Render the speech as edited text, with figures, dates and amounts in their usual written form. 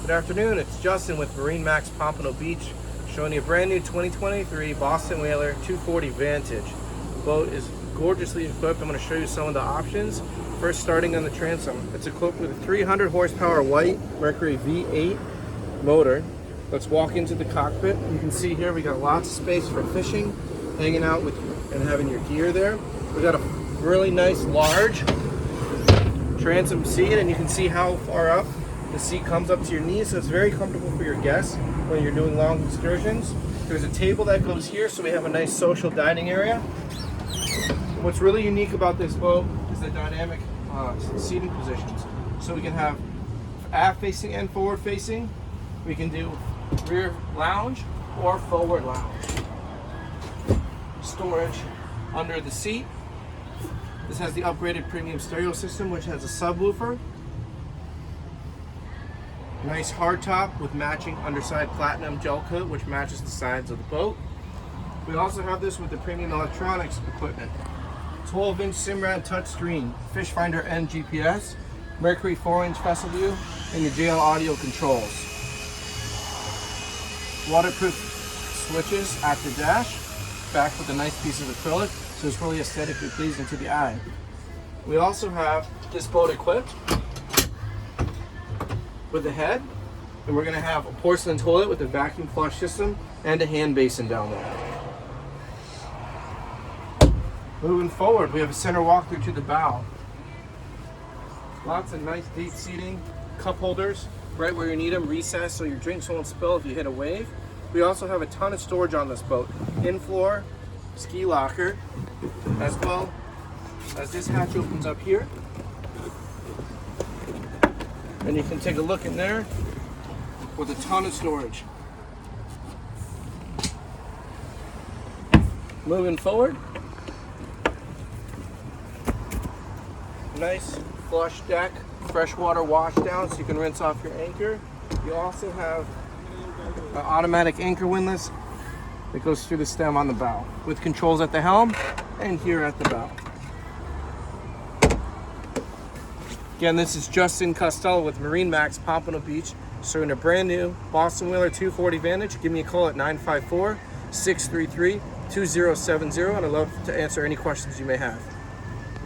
Good afternoon, it's Justin with MarineMax Pompano Beach, showing you a brand new 2023 Boston Whaler 240 Vantage. The boat is gorgeously equipped. I'm going to show you some of the options. First, starting on the transom, it's equipped with a 300 horsepower white Mercury V8 motor. Let's walk into the cockpit. You can see here we got lots of space for fishing, hanging out with and having your gear there. We got a really nice large transom seat, and you can see how far up the seat comes up to your knees, so it's very comfortable for your guests when you're doing long excursions. There's a table that goes here, so we have a nice social dining area. What's really unique about this boat is the dynamic seating positions. So we can have aft facing and forward facing. We can do rear lounge or forward lounge. Storage under the seat. This has the upgraded premium stereo system, which has a subwoofer. Nice hardtop with matching underside platinum gel coat, which matches the sides of the boat. We also have this with the premium electronics equipment. 12-inch Simrad touchscreen, fish finder and GPS, Mercury 4-inch vessel view, and your JL audio controls. Waterproof switches at the dash, backed with a nice piece of acrylic, so it's really aesthetically pleasing to the eye. We also have this boat equipped with a head, and we're going to have a porcelain toilet with a vacuum flush system and a hand basin down there. Moving forward, we have a center walkthrough to the bow. Lots of nice deep seating, cup holders right where you need them, recessed so your drinks won't spill if you hit a wave. We also have a ton of storage on this boat. In-floor ski locker, as well as this hatch opens up here. And you can take a look in there with a ton of storage. Moving forward, nice flush deck, freshwater wash down so you can rinse off your anchor. You also have an automatic anchor windlass that goes through the stem on the bow, with controls at the helm and here at the bow. Again, this is Justin Costello with MarineMax Pompano Beach, showing a brand new Boston Whaler 240 Vantage. Give me a call at 954-633-2070, and I'd love to answer any questions you may have.